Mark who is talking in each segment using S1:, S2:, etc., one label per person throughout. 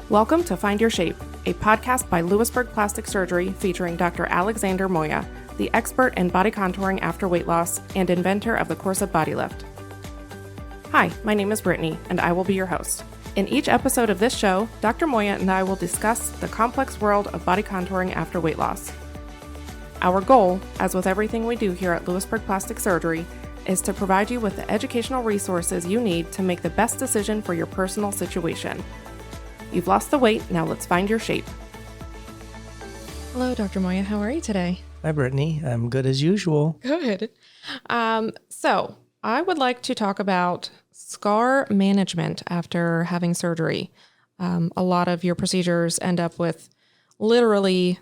S1: Welcome to Find Your Shape, a podcast by Lewisburg Plastic Surgery featuring Dr. Alexander Moya, the expert in body contouring after weight loss and inventor of the Corset Body Lift. Hi, my name is Brittany, and I will be your host. In each episode of this show, Dr. Moya and I will discuss the complex world of body contouring after weight loss. Our goal, as with everything we do here at Lewisburg Plastic Surgery, is to provide you with the educational resources you need to make the best decision for your personal situation. You've lost the weight, now let's find your shape.
S2: Hello, Dr. Moya. How are you today?
S3: Hi, Brittany. I'm good as usual.
S2: Good. So I would like to talk about scar management after having surgery. A lot of your procedures end up with literally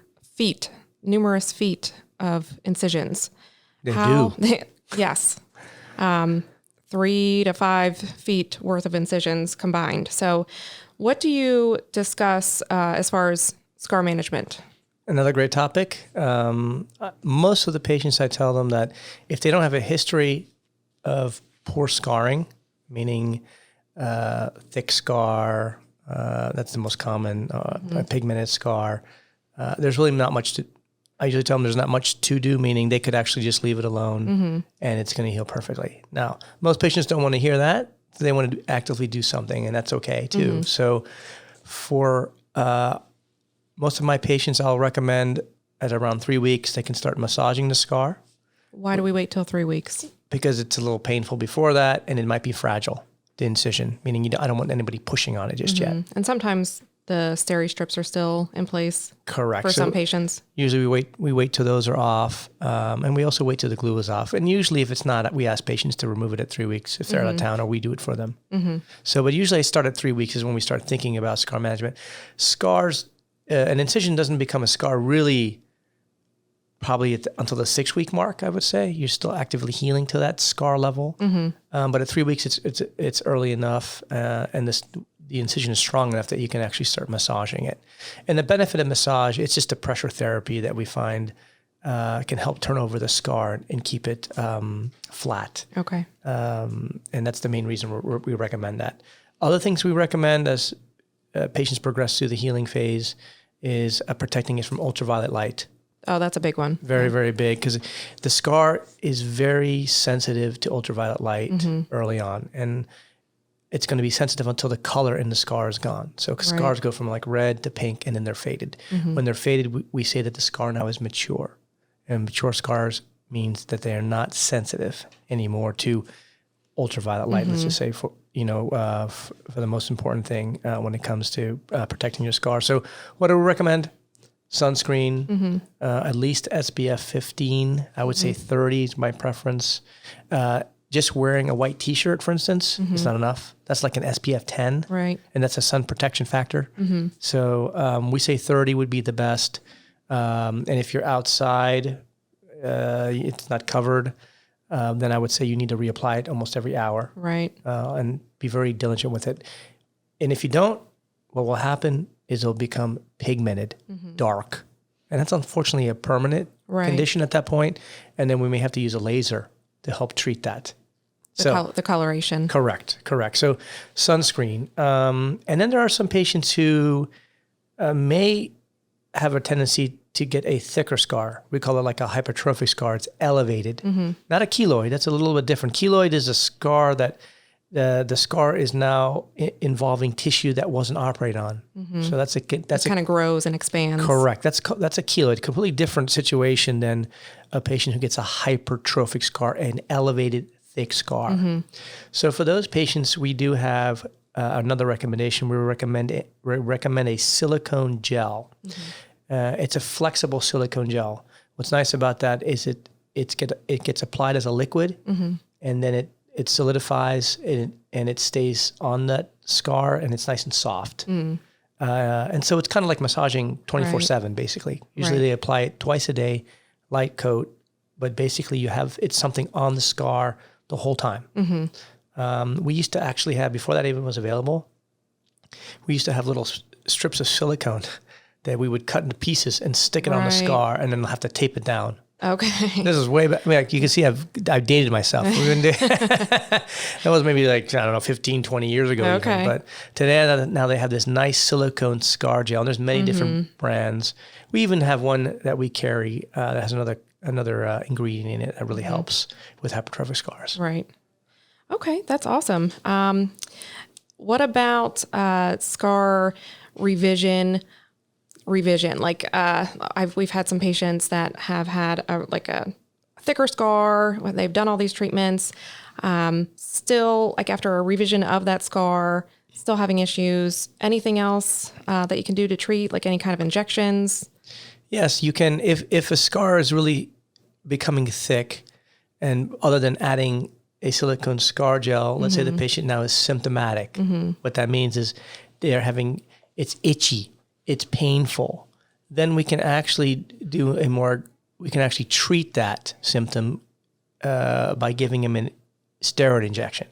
S2: numerous feet of incisions.
S3: They do.
S2: Yes. 3 to 5 feet worth of incisions combined. So what do you discuss as far as scar management?
S3: Another great topic. Most of the patients, I tell them that if they don't have a history of poor scarring, meaning thick scar, that's the most common, a pigmented scar, there's really not much to, I usually tell them there's not much to do, meaning they could actually just leave it alone and it's going to heal perfectly. Now, most patients don't want to hear that. They want to actively do something, and that's okay too. So for most of my patients, I'll recommend at around 3 weeks, they can start massaging the scar.
S2: Why do we wait till 3 weeks?
S3: Because it's a little painful before that, and it might be fragile, the incision, meaning I don't want anybody pushing on it just yet.
S2: And sometimes the steri strips are still in place.
S3: Correct.
S2: For some patients.
S3: Usually we wait till those are off, and we also wait till the glue is off. And usually if it's not, we ask patients to remove it at 3 weeks if they're out of town, or we do it for them. So, but usually I start at 3 weeks is when we start thinking about scar management. Scars, an incision doesn't become a scar really probably until the 6 week mark, I would say. You're still actively healing to that scar level. But at 3 weeks, it's early enough, and the incision is strong enough that you can actually start massaging it. And the benefit of massage, it's just a pressure therapy that we find can help turn over the scar and keep it flat.
S2: Okay.
S3: And that's the main reason we recommend that. Other things we recommend as patients progress through the healing phase is protecting it from ultraviolet light.
S2: Oh, that's a big one.
S3: Very, very big, because the scar is very sensitive to ultraviolet light early on. And it's going to be sensitive until the color in the scar is gone. So scars go from like red to pink, and then they're faded. When they're faded, we say that the scar now is mature. And mature scars means that they are not sensitive anymore to ultraviolet light, let's just say, for the most important thing when it comes to protecting your scar. So what do we recommend? Sunscreen, at least SPF 15. I would say 30 is my preference. Just wearing a white t-shirt, for instance, is not enough. That's like an SPF 10.
S2: Right.
S3: And that's a sun protection factor. So we say 30 would be the best. And if you're outside, it's not covered, then I would say you need to reapply it almost every hour.
S2: Right.
S3: And be very diligent with it. And if you don't, what will happen is it'll become pigmented, dark. And that's unfortunately a permanent condition at that point. And then we may have to use a laser to help treat that.
S2: The coloration.
S3: Correct. So sunscreen. And then there are some patients who may have a tendency to get a thicker scar. We call it like a hypertrophic scar. It's elevated. Not a keloid. That's a little bit different. Keloid is a scar that the scar is now involving tissue that wasn't operated on. So that's it kind
S2: of grows and expands.
S3: Correct. That's a keloid. Completely different situation than a patient who gets a hypertrophic scar, an elevated thick scar. So for those patients, we do have another recommendation. We recommend a silicone gel. It's a flexible silicone gel. What's nice about that is it gets applied as a liquid, and then it solidifies and it stays on that scar, and it's nice and soft. And so it's kind of like massaging 24/7, basically. Usually they apply it twice a day, light coat, but basically it's something on the scar the whole time. We used to actually have, before that even was available, we used to have little strips of silicone that we would cut into pieces and stick it on the scar, and then have to tape it down.
S2: Okay.
S3: This is way back. I mean, like, you can see I've dated myself. That was maybe like, I don't know, 15, 20 years ago.
S2: Okay.
S3: Even. But today, now they have this nice silicone scar gel. And there's many different brands. We even have one that we carry that has another ingredient in it that really helps with hypertrophic scars.
S2: Right. Okay, that's awesome. What about scar revision? Like we've had some patients that have had a thicker scar when they've done all these treatments. Still, like after a revision of that scar, still having issues. Anything else that you can do to treat, like any kind of injections?
S3: Yes, you can. If a scar is really becoming thick, and other than adding a silicone scar gel, let's say the patient now is symptomatic. What that means is it's itchy, it's painful. Then we can actually treat that symptom by giving him a steroid injection.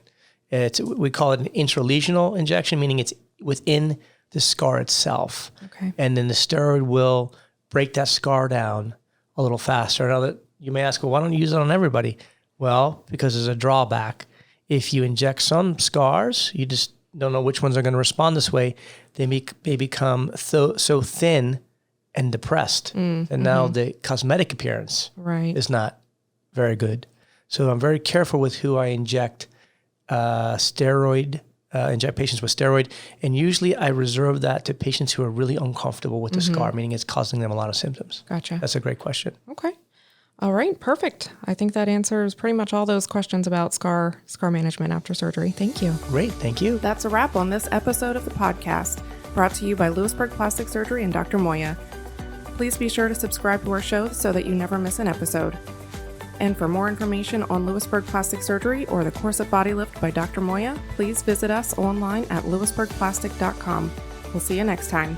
S3: We call it an intralesional injection, meaning it's within the scar itself.
S2: Okay.
S3: And then the steroid will break that scar down a little faster. Now that you may ask, well, why don't you use it on everybody? Well, because there's a drawback. If you inject some scars, you just don't know which ones are going to respond this way. They become so thin and depressed. And now the cosmetic appearance is not very good. So I'm very careful with who I inject inject patients with steroid. And usually I reserve that to patients who are really uncomfortable with the scar, meaning it's causing them a lot of symptoms.
S2: Gotcha.
S3: That's a great question.
S2: Okay. All right. Perfect. I think that answers pretty much all those questions about scar management after surgery. Thank you.
S3: Great. Thank you.
S1: That's a wrap on this episode of the podcast, brought to you by Lewisburg Plastic Surgery and Dr. Moya. Please be sure to subscribe to our show so that you never miss an episode. And for more information on Lewisburg Plastic Surgery or the Course of Body Lift by Dr. Moya, please visit us online at lewisburgplastic.com. We'll see you next time.